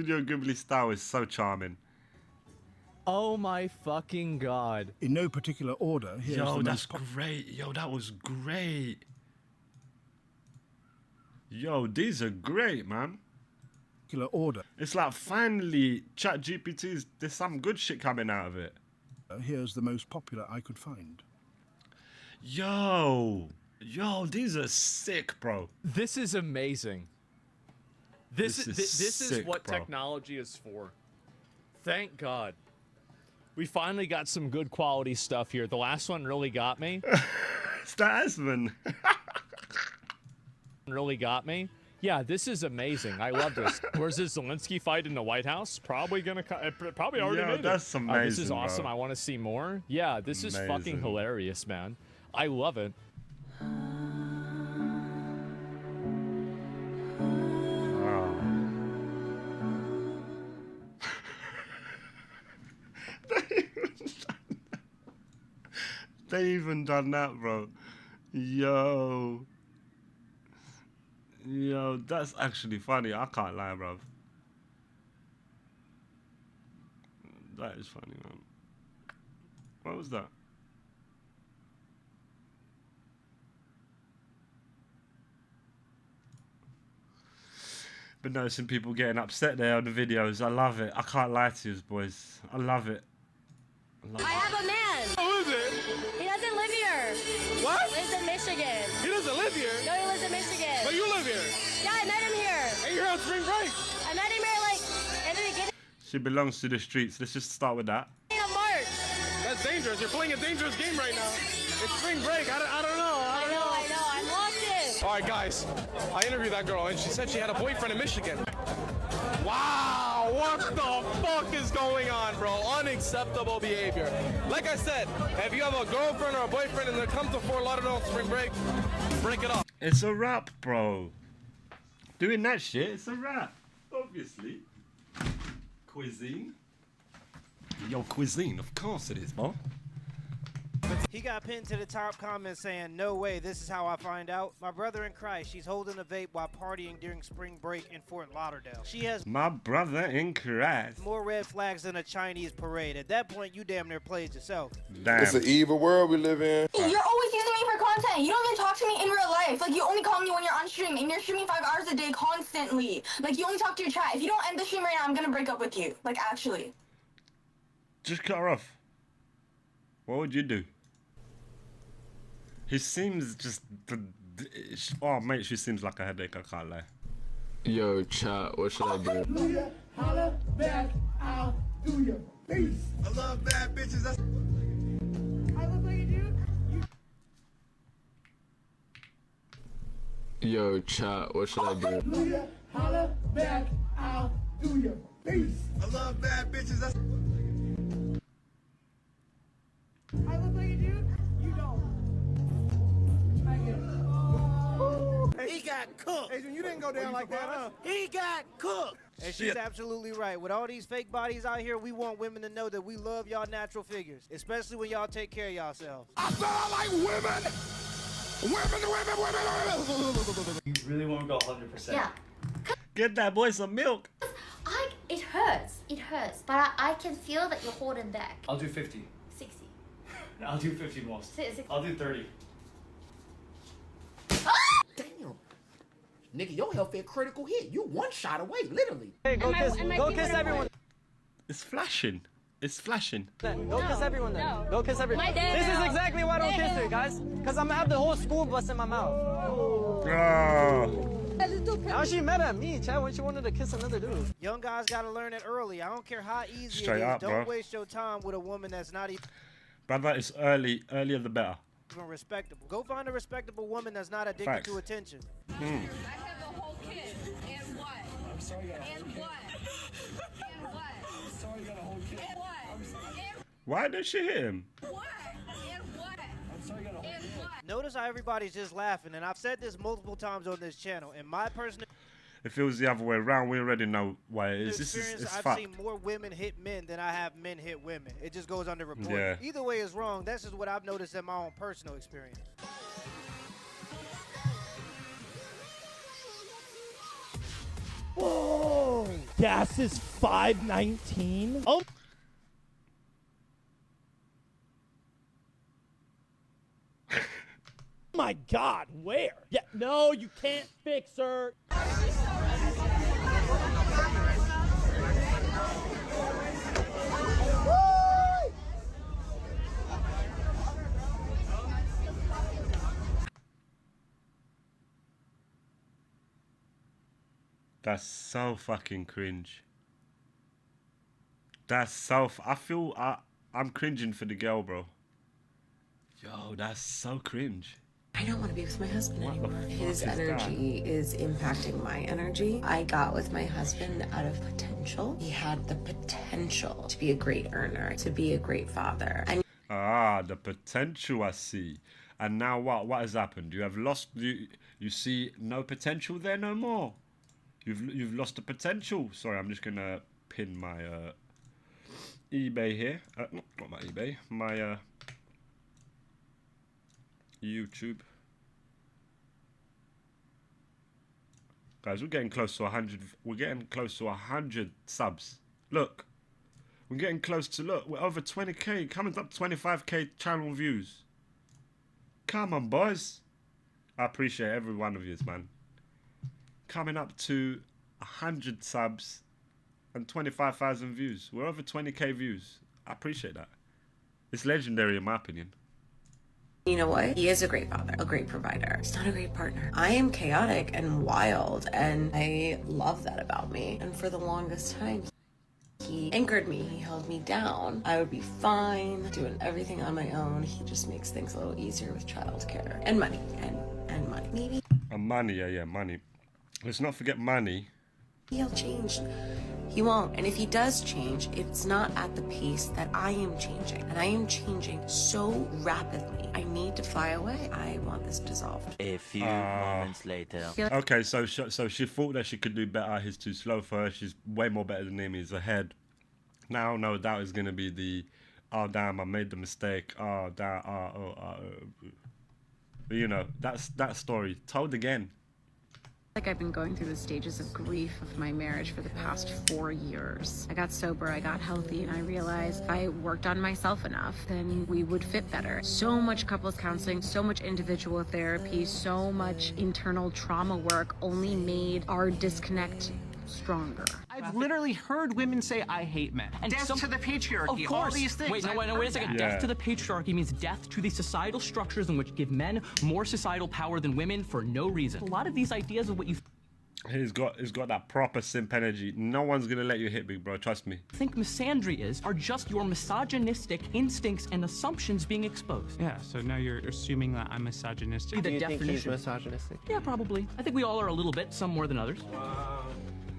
Studio Ghibli style is so charming. Oh my fucking god. In no particular order, here's Yo, the that's most great. Yo, that was great. Yo, these are great, man. particular order. It's like finally ChatGPT's, there's some good shit coming out of it. Here's the most popular I could find. Yo, these are sick, bro. This is amazing. This is sick, what bro. technology is for. Thank God. We finally got some good quality stuff here. The last one really got me. Stasman. Really got me. Yeah, this is amazing. I love this. Where's this Zelensky fight in the White House? Probably gonna probably already made that's it. amazing. This is awesome. Bro. I want to see more. Yeah, this is fucking hilarious, man. I love it. They even done that, bro. Yo, that's actually funny. I can't lie, bro. That is funny, man. What was that? Been noticing people getting upset there on the videos. I love it. I can't lie to you, boys. I love it. I have a man. Who is it? He doesn't live here. What? He lives in Michigan. He doesn't live here. No, he lives in Michigan. But you live here. Yeah, I met him here. And you're on spring break. I met him here like in the beginning She belongs to the streets. Let's just start with that. of March. That's dangerous. You're playing a dangerous game right now. It's spring break. I don't know. I know. I'm locked in. All right, guys. I interviewed that girl, and she said she had a boyfriend in Michigan. Wow, what the fuck is going on, bro? Unacceptable behavior. Like I said, if you have a girlfriend or a boyfriend and they come to Fort Lauderdale on spring break it up. It's a rap, bro. Doing that shit, it's a rap. Obviously. Cuisine. Yo, cuisine, of course it is, bro. He got pinned to the top comment saying, "No way, this is how I find out." My brother in Christ, she's holding a vape while partying during spring break in Fort Lauderdale. She has My brother in Christ. more red flags than a Chinese parade. At that point, you damn near played yourself. Damn. It's an evil world we live in. You're always using me for content. You don't even talk to me in real life. Like, you only call me when you're on stream, and you're streaming 5 hours a day constantly. Like, you only talk to your chat. If you don't end the stream right now, I'm gonna break up with you. Like, actually. Just cut her off. What would you do? He seems just... Oh, mate, she seems like a headache, I can't lie. Yo, chat, what should I do? Holla back, I'll do your face. I love bad bitches. That's I look like you do. Yo, chat, what should I do? Holla back, I'll do your face. I love bad bitches. That's I look like you do. You don't. He got cooked. Hey, you didn't go down like that, huh? He got cooked. And she's absolutely right. With all these fake bodies out here, we want women to know that we love y'all natural figures, especially when y'all take care of yourselves. I said I like women. Women. You really want to go 100%? Yeah. Get that boy some milk. It hurts, but I can feel that you're holding back. I'll do 50. 60. I'll do 50 most. I'll do 30. Damn. Nigga, your health hit critical hit. You one shot away, literally. Hey, go kiss everyone. It's flashing. It's flashing. Go kiss everyone then. No. Go kiss everyone. This is exactly why I don't kiss her, guys. Because I'm gonna have the whole school bus in my mouth. Oh. How she mad at me, Chad, when she wanted to kiss another dude? Young guys gotta learn it early. I don't care how easy Straight it is. up, Don't bro. waste your time with a woman that's not Brother, it's early. Earlier the better. even respectable. Go find a respectable woman that's not addicted Facts. to attention. I have a whole kid. And what? I'm sorry, you got a whole kid. And what? And what? I'm sorry, you got a whole kid. And what? Why did she hit him? And what? And what? I'm sorry, you got a whole kid. Notice how everybody's just laughing, and I've said this multiple times on this channel. In my personal If it was the other way around, we already know why it is. This is experience, it's I've fucked. seen more women hit men than I have men hit women. It just goes under report. Yeah. Either way is wrong. That's just what I've noticed in my own personal experience. Whoa! Gas is $5.19. Oh my God! Where? Yeah, no, you can't fix her. That's so fucking cringe. That's so. I feel I'm cringing for the girl, bro. Yo, that's so cringe. I don't want to be with my husband What the anymore. fuck His is that? energy is impacting my energy. I got with my husband out of potential. He had the potential to be a great earner, to be a great father. And Ah, the potential I see. And now what? What has happened? You have lost. You see no potential there no more. You've lost the potential. Sorry, I'm just gonna pin my eBay here. Not my eBay. My YouTube. Guys, we're getting close to 100. We're getting close to 100 subs. Look, we're getting close to we're over 20k. Coming up 25k channel views. Come on, boys. I appreciate every one of yous, man. Coming up to 100 subs and 25,000 views. We're over 20k views. I appreciate that. It's legendary in my opinion. you know what? He is a great father, a great provider. He's not a great partner. I am chaotic and wild, and I love that about me. And for the longest time, he anchored me. He held me down. I would be fine doing everything on my own. He just makes things a little easier with childcare and money and money. Maybe. And money, yeah, money. Let's not forget money. He'll change. He won't. And if he does change, it's not at the pace that I am changing. And I am changing so rapidly. I need to fly away. I want this dissolved. A few moments later. Okay, so she thought that she could do better. He's too slow for her. She's way more better than him. He's ahead. Now, no doubt is going to be the, oh, damn, I made the mistake. Oh, damn, you know, that's that story told again. Like I've been going through the stages of grief of my marriage for the past 4 years. I got sober, I got healthy, and I realized if I worked on myself enough, then we would fit better. So much couples counseling, so much individual therapy, so much internal trauma work only made our disconnect stronger. I've literally heard women say, I hate men. And death to the patriarchy, Of course. all these things. Wait a second. Yeah. Death to the patriarchy means death to the societal structures in which give men more societal power than women for no reason. A lot of these ideas of what you He's got that proper simp energy. No one's gonna let you hit me, bro. Trust me. think misandry is are just your misogynistic instincts and assumptions being exposed. Yeah, so now you're assuming that I'm misogynistic. The definition. misogynistic? Yeah, probably. I think we all are a little bit, some more than others.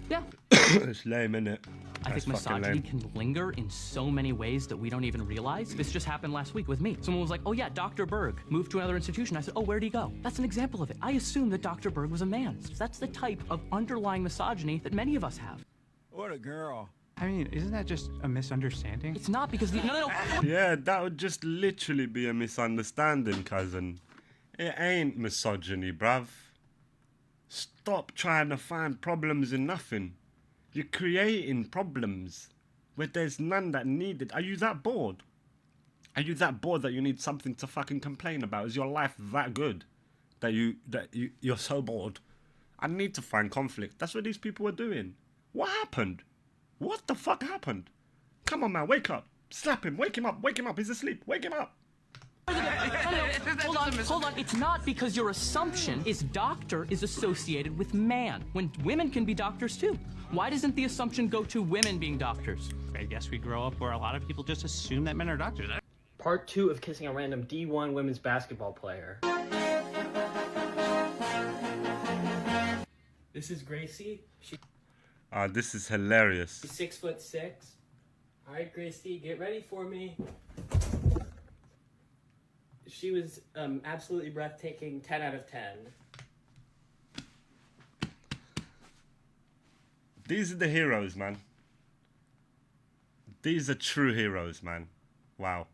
Yeah. It's lame, innit? I think misogyny can linger in so many ways that we don't even realize. This just happened last week with me. Someone was like, oh yeah, Dr. Berg moved to another institution. I said, oh, where'd he go? That's an example of it. I assumed that Dr. Berg was a man. That's the type of underlying misogyny that many of us have. What a girl. I mean, isn't that just a misunderstanding? It's not because no. Yeah, that would just literally be a misunderstanding, cousin. It ain't misogyny, bruv. Stop trying to find problems in nothing. You're creating problems where there's none that needed. Are you that bored? Are you that bored that you need something to fucking complain about? Is your life that good that you're so bored? I need to find conflict. That's what these people are doing. What happened? What the fuck happened? Come on, man, wake up. Slap him. Wake him up. Wake him up. He's asleep. Wake him up. Hold on. It's not because your assumption is doctor is associated with man, when women can be doctors too. Why doesn't the assumption go to women being doctors? I guess we grow up where a lot of people just assume that men are doctors. Part 2 of kissing a random D1 women's basketball player. This is Gracie. This is hilarious. She's 6'6". All right, Gracie, get ready for me. She was absolutely breathtaking, 10 out of 10. These are the heroes, man. These are true heroes, man. Wow.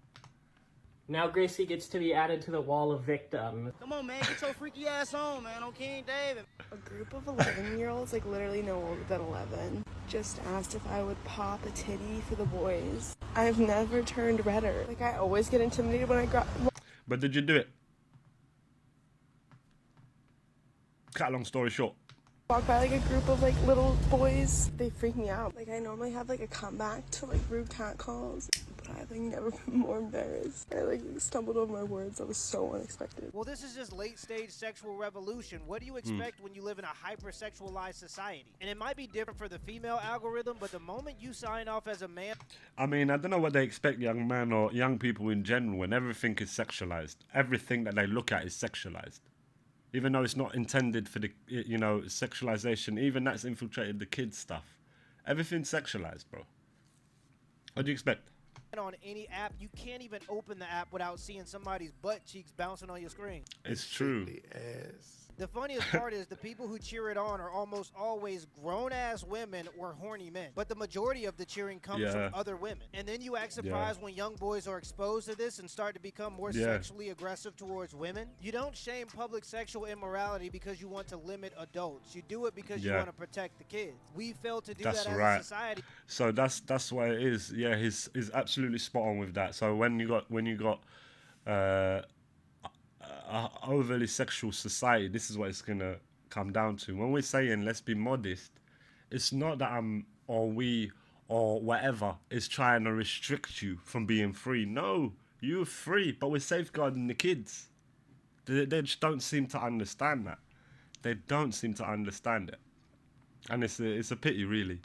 Now Gracie gets to be added to the wall of victim. Come on, man, get your freaky ass on, man, on King David. A group of 11-year-olds, like literally no older than 11, just asked if I would pop a titty for the boys. I've never turned redder. Like, I always get intimidated when I got... But did you do it? Cut a long story short. Walk by like a group of like little boys, they freak me out. Like I normally have like a comeback to like rude cat calls, but I've like never been more embarrassed. I like stumbled over my words. That was so unexpected. Well, this is just late stage sexual revolution. What do you expect when you live in a hypersexualized society? And it might be different for the female algorithm, but the moment you sign off as a man... I mean, I don't know what they expect young men or young people in general when everything is sexualized. Everything that they look at is sexualized. Even though it's not intended for the, you know, sexualization, even that's infiltrated the kids' stuff. Everything's sexualized, bro. What do you expect? On any app, you can't even open the app without seeing somebody's butt cheeks bouncing on your screen. It's true. The funniest part is the people who cheer it on are almost always grown-ass women or horny men. But the majority of the cheering comes from other women. And then you act surprised when young boys are exposed to this and start to become more sexually aggressive towards women. You don't shame public sexual immorality because you want to limit adults. You do it because you want to protect the kids. We fail to do that as a society. So that's what it is. Yeah, he's absolutely spot on with that. So when you got overly sexual society, this is what it's gonna come down to. When we're saying let's be modest, it's not that we or whatever is trying to restrict you from being free. No, you're free, but we're safeguarding the kids. They just don't seem to understand that. They don't seem to understand it, and it's a pity, really.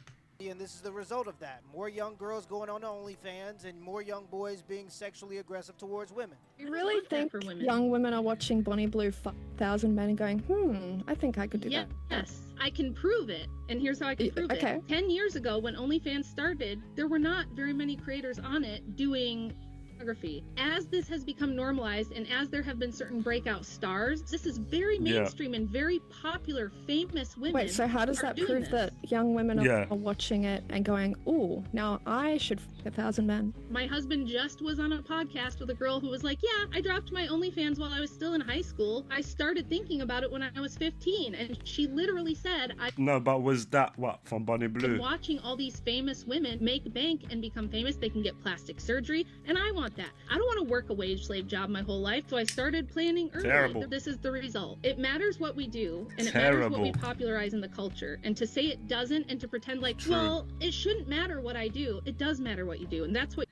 And this is the result of that. More young girls going on OnlyFans and more young boys being sexually aggressive towards women. You really think young women are watching Bonnie Blue 1,000 Men and going, I think I could do that? Yes, I can prove it. And here's how I can prove it. 10 years ago, when OnlyFans started, there were not very many creators on it doing pornography. As this has become normalized and as there have been certain breakout stars, this is very mainstream and very popular, famous women. Wait, so how does that prove that young women are watching it and going, ooh, now I should f 1,000 men? My husband just was on a podcast with a girl who was like, yeah, I dropped my OnlyFans while I was still in high school. I started thinking about it when I was 15. And she literally said, No, but was that what, from Bonnie Blue? Watching all these famous women make bank and become famous, they can get plastic surgery, and I want that. I don't want to work a wage slave job my whole life, so I started planning early. Terrible. This is the result. It matters what we do, and it matters what we popularize in the culture. And to say it doesn't, and to pretend like, well, it shouldn't matter what I do. It does matter what you do, and that's what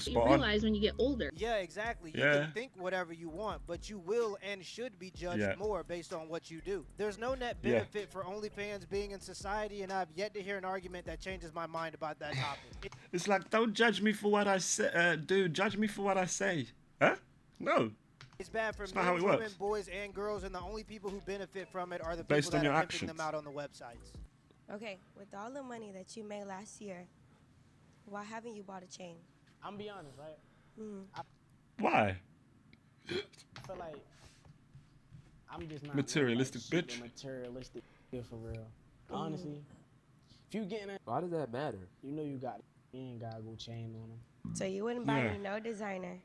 you realize when you get older. Yeah, exactly. You can think whatever you want, but you will and should be judged more based on what you do. There's no net benefit for OnlyFans being in society, and I've yet to hear an argument that changes my mind about that topic. It's like, don't judge me for what I say, dude. Judge me for what I say. Huh? No. It's bad for men, women, boys, and girls, and the only people who benefit from it are the people that are pimping them out on the websites. Okay, with all the money that you made last year, why haven't you bought a chain? I'm be honest, right? Why? I feel like I'm just not materialistic like bitch. Materialistic for real. Honestly, if you getting it, why does that matter? You know you got it. You ain't gotta go chain on them. So you wouldn't buy me no designer.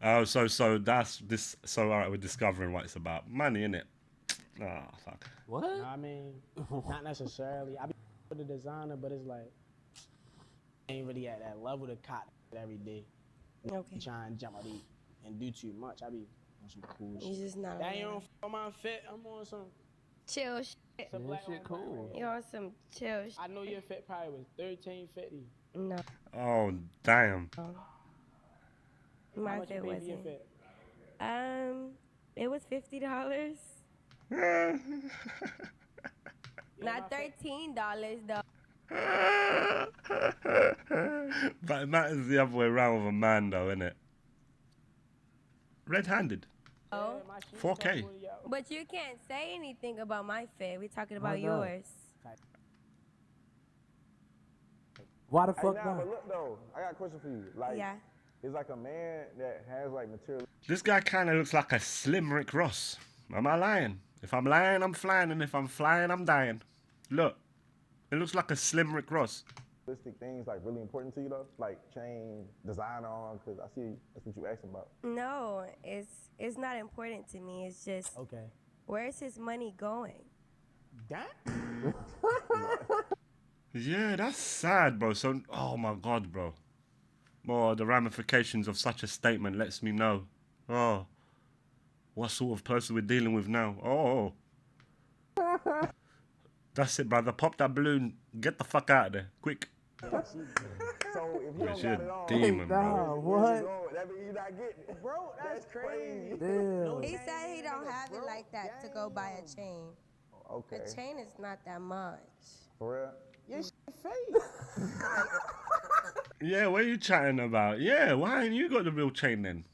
Oh, so that's this. So all right, we're discovering what it's about. Money, innit? Oh, fuck. What? I mean, not necessarily. I be with a designer, but it's like ain't really at that level to cop every day. Okay. Try and jump out and do too much. I be on some cool shit. You just not. That ain't on my fit. I'm on some chill shit. Some shit cool. You on some chill shit. I know your fit probably was $13.50. No. Oh damn. My fit wasn't. It was $50. Not $13 though. But it matters the other way around with a man, though, innit? Red-handed. Oh. 4K. But you can't say anything about my fit. We're talking about yours. Why the fuck not? not? But look though, I got a question for you. Like, it's like a man that has like material. This guy kind of looks like a slim Rick Ross. Am I lying? If I'm lying, I'm flying, and if I'm flying, I'm dying. Look. It looks like a slim Rick Ross. things like really important to you though, like chain, design on, because I see that's what you asking about. No, it's not important to me. It's just where's his money going? That? Yeah, that's sad, bro. So, oh my God, bro. More the ramifications of such a statement lets me know. Oh, what sort of person we're dealing with now? Oh. That's it, brother. Pop that balloon. Get the fuck out of there, quick. So if you don't You're got it on, demon, bro. what? That means you not getting it. Bro, that's crazy. Damn. He said he don't have it like that to go buy a chain. Okay. A chain is not that much. For real? Your face. Yeah, what are you chatting about? Yeah, why ain't you got the real chain then?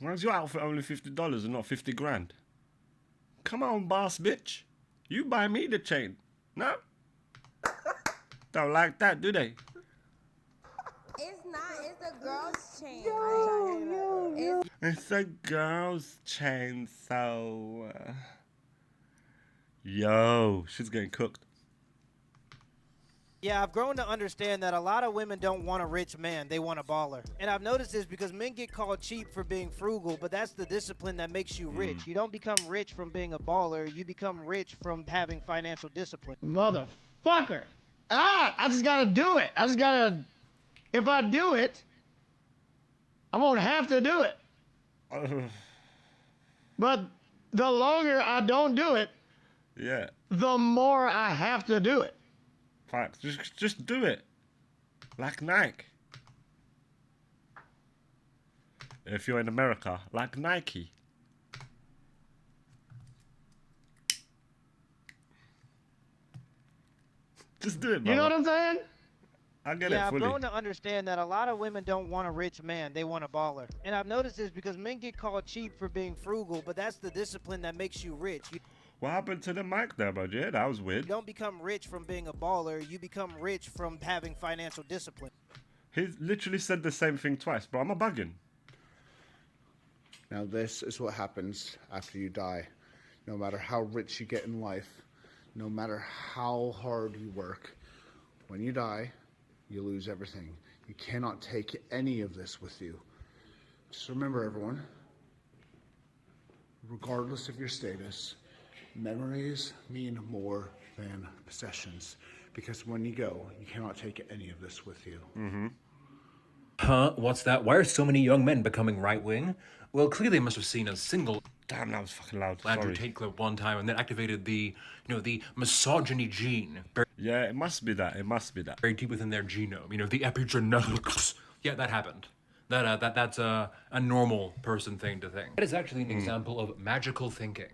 Why's your outfit only $50 and not 50 grand? Come on, boss bitch. You buy me the chain. No? Don't like that, do they? It's not. It's a girl's chain. It's a girl's chain, so... Yo, she's getting cooked. Yeah, I've grown to understand that a lot of women don't want a rich man, they want a baller. And I've noticed this because men get called cheap for being frugal, but that's the discipline that makes you rich. You don't become rich from being a baller, you become rich from having financial discipline. Motherfucker. I just gotta do it. If I do it, I won't have to do it. But the longer I don't do it, Yeah. the more I have to do it. Facts. Just do it. Like Nike. If you're in America, like Nike. Just do it, brother. You know what I'm saying? I get it Yeah, I've fully. grown to understand that a lot of women don't want a rich man, they want a baller. And I've noticed this because men get called cheap for being frugal, but that's the discipline that makes you rich. What happened to the mic there, bro? Yeah, that was You weird. don't become rich from being a baller, you become rich from having financial discipline. He literally said the same thing twice, bro. I'm a bugging. Now this is what happens after you die. No matter how rich you get in life, no matter how hard you work, when you die, you lose everything. You cannot take any of this with you. Just remember, everyone, regardless of your status, memories mean more than possessions. Because when you go, you cannot take any of this with you. Mm-hmm. Huh? What's that? Why are so many young men becoming right-wing? Well, clearly they must have seen a single... Damn, that was fucking loud. Andrew Sorry. Tate clip one time, and that activated the, the misogyny gene. Yeah, it must be that. It must be that. Very deep within their genome. The epigenetics. Yeah, that happened. That's a normal person thing to think. That is actually an example of magical thinking.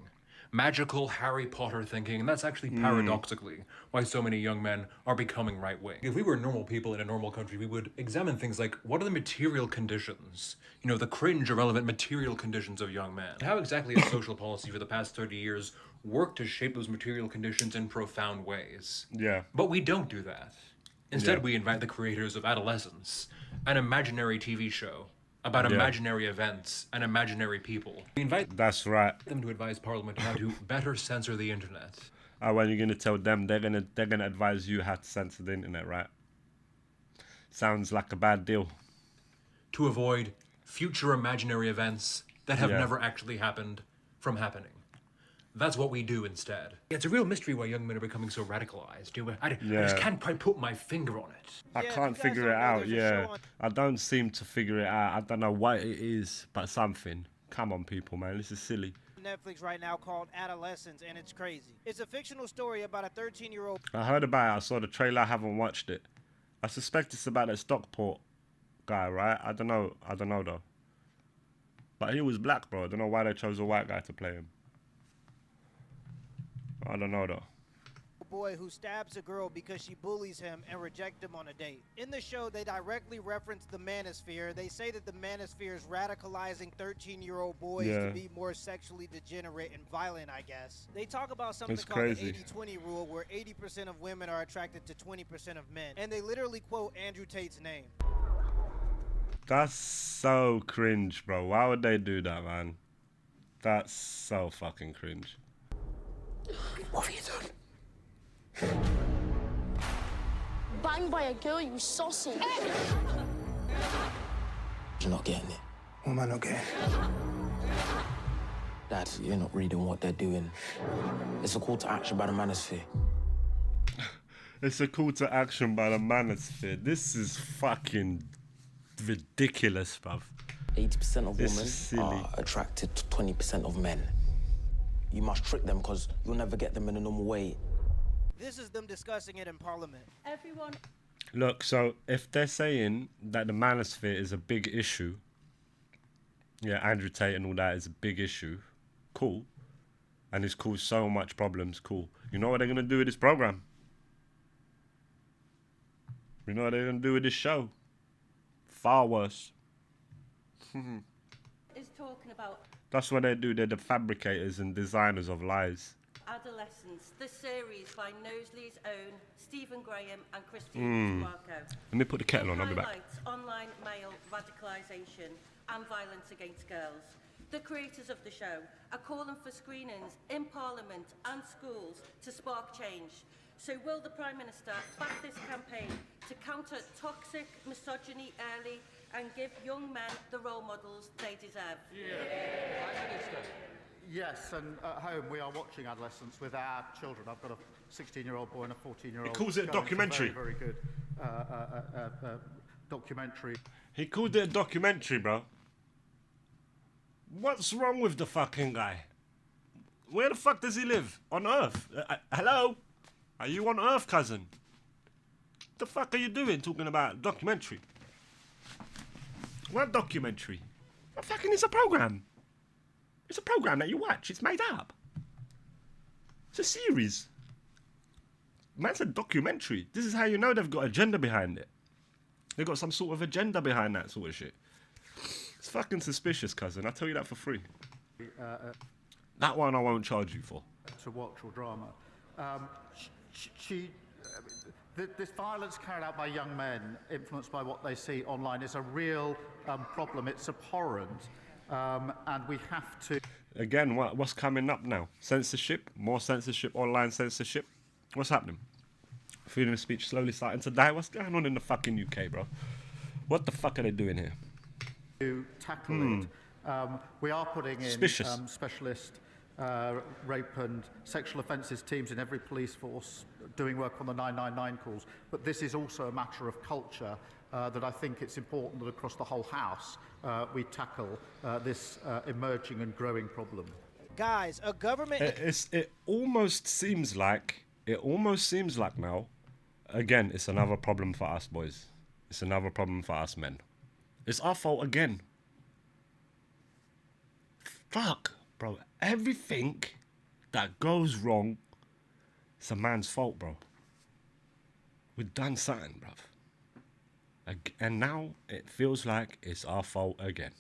Magical Harry Potter thinking, and that's actually paradoxically why so many young men are becoming right-wing. If we were normal people in a normal country, we would examine things like, what are the material conditions, the cringe, irrelevant material conditions of young men? How exactly has social policy for the past 30 years worked to shape those material conditions in profound ways? Yeah. But we don't do that. Instead, we invite the creators of Adolescence, an imaginary TV show about imaginary events and imaginary people. We invite them to advise Parliament how to better censor the internet. When you're gonna tell them, they're gonna advise you how to censor the internet, right? Sounds like a bad deal. To avoid future imaginary events that have never actually happened from happening. That's what we do instead. It's a real mystery why young men are becoming so radicalized. I just can't quite put my finger on it. I can't figure it out, I don't seem to figure it out. I don't know what it is, but something. Come on, people, man. This is silly. Netflix right now called Adolescence, and it's crazy. It's a fictional story about a 13-year-old... I heard about it. I saw the trailer. I haven't watched it. I suspect it's about that Stockport guy, right? I don't know though. But he was black, bro. I don't know why they chose a white guy to play him. I don't know though. Boy who stabs a girl because she bullies him and rejects him on a date. In the show, they directly reference the manosphere. They say that the manosphere is radicalizing 13-year-old boys to be more sexually degenerate and violent, I guess. They talk about something called the 80-20 rule, where 80% of women are attracted to 20% of men. And they literally quote Andrew Tate's name. That's so cringe, bro. Why would they do that, man? That's so fucking cringe. What have you done? banged by a girl, you sausage. You're not getting it. What am I not getting? Dad, you're not reading what they're doing. It's a call to action by the manosphere. It's a call to action by the manosphere. This is fucking ridiculous, bruv. 80% of women are attracted to 20% of men. You must trick them because you'll never get them in a normal way. This is them discussing it in Parliament. Everyone. Look, so if they're saying that the manosphere is a big issue, yeah, Andrew Tate and all that is a big issue, cool. And it's caused so much problems, cool. You know what they're going to do with this program? You know what they're going to do with this show? Far worse. Is talking about That's what they do. They're the fabricators and designers of lies. Adolescence, the series by Knowsley's own Stephen Graham and Christine Marco. Let me put the kettle on, I'll be back. Highlights online male radicalisation and violence against girls. The creators of the show are calling for screenings in Parliament and schools to spark change. So will the Prime Minister back this campaign to counter toxic misogyny early and give young men the role models they deserve? Prime Minister. Yes, and at home we are watching Adolescence with our children. I've got a 16-year-old boy and a 14-year-old. He calls it a documentary. Very, very good documentary. He called it a documentary, bro. What's wrong with the fucking guy? Where the fuck does he live? On Earth? Hello? Are you on Earth, cousin? The fuck are you doing talking about documentary? What documentary? What fucking is a program? It's a program that you watch. It's made up. It's a series. Man's a documentary. This is how you know they've got agenda behind it. They've got some sort of agenda behind that sort of shit. It's fucking suspicious, cousin. I'll tell you that for free. That one I won't charge you for. To watch or drama. This violence carried out by young men, influenced by what they see online, is a real problem. It's abhorrent, and we have to... Again, what's coming up now? Censorship? More censorship? Online censorship? What's happening? Freedom of speech slowly starting to die? What's going on in the fucking UK, bro? What the fuck are they doing here? To tackle it. We are putting in specialist rape and sexual offences teams in every police force doing work on the 999 calls, but this is also a matter of culture that I think it's important that across the whole house we tackle this emerging and growing problem. Guys, a government... It almost seems like now, again, it's another problem for us boys. It's another problem for us men. It's our fault again. Fuck, bro. Everything that goes wrong, it's a man's fault, bro. We've done something, bruv. And now it feels like it's our fault again.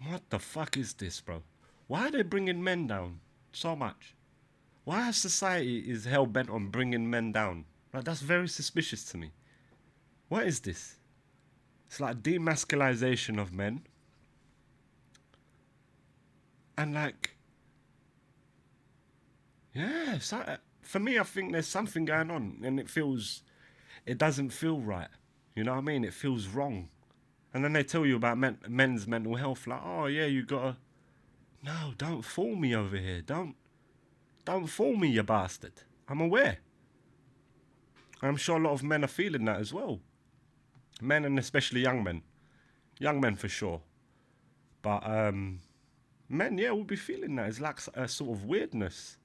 What the fuck is this, bro? Why are they bringing men down so much? Why society is hell-bent on bringing men down? Like, that's very suspicious to me. What is this? It's like demasculization of men. And like, yeah, for me, I think there's something going on, and it doesn't feel right. You know what I mean? It feels wrong. And then they tell you about men's mental health, like, oh yeah, you gotta, no, don't fool me over here. Don't fool me, you bastard. I'm aware. I'm sure a lot of men are feeling that as well. Men, and especially young men. Young men for sure. But men, yeah, will be feeling that. It's like a sort of weirdness.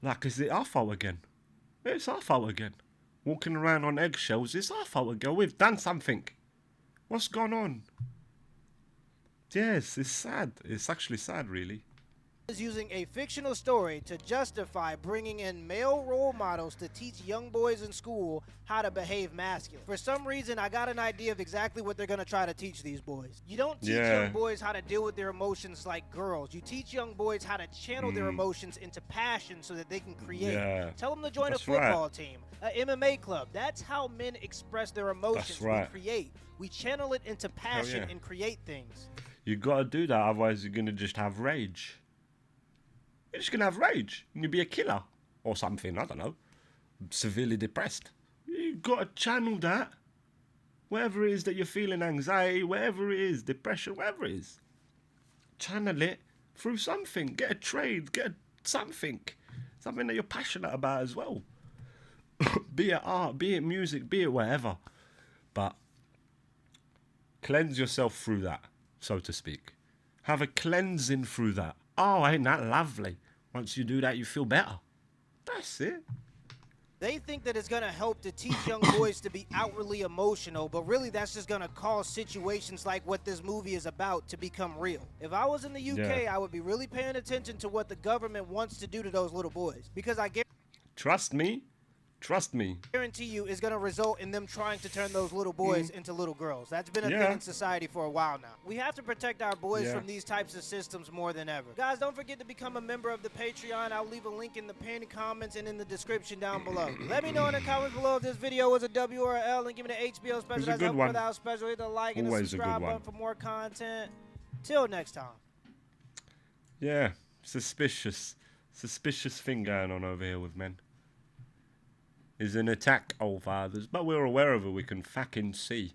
Like, is it our fault again? Yeah, it's our fault again. Walking around on eggshells, it's our fault again. We've done something. What's gone on? Yes, it's sad. It's actually sad, really. Is using a fictional story to justify bringing in male role models to teach young boys in school how to behave masculine. For some reason, I got an idea of exactly what they're going to try to teach these boys. You don't teach young boys how to deal with their emotions like girls. You teach young boys how to channel their emotions into passion so that they can create. Yeah. Tell them to join a football team, an MMA club. That's how men express their emotions. We create. We channel it into passion and create things. You got to do that, otherwise you're going to just have rage. You're just going to have rage. And you'll be a killer. Or something, I don't know. severely depressed. You've got to channel that. Whatever it is that you're feeling, anxiety, whatever it is, depression, whatever it is. Channel it through something. Get a trade, get something that you're passionate about as well. Be it art, be it music, be it whatever. But cleanse yourself through that, so to speak. Have a cleansing through that. Oh, ain't that lovely? Once you do that, you feel better. That's it. They think that it's going to help to teach young boys to be outwardly emotional, but really that's just going to cause situations like what this movie is about to become real. If I was in the UK, I would be really paying attention to what the government wants to do to those little boys. Because I Trust me. guarantee you it's going to result in them trying to turn those little boys into little girls. That's been a thing in society for a while now. We have to protect our boys from these types of systems more than ever. Guys, don't forget to become a member of the Patreon. I'll leave a link in the pinned comments and in the description down below. Let me know in the comments below if this video was a W or a L, and give me the HBO special. That's up without special. Hit the like and the subscribe button for more content. Till next time. Yeah, suspicious thing going on over here with men. Is an attack, old fathers, but we're aware of it. We can fucking see.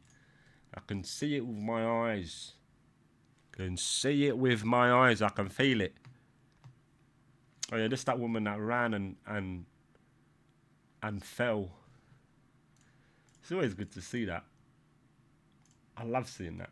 I can see it with my eyes. I can see it with my eyes. I can feel it. Oh yeah, just that woman that ran and fell. It's always good to see that. I love seeing that.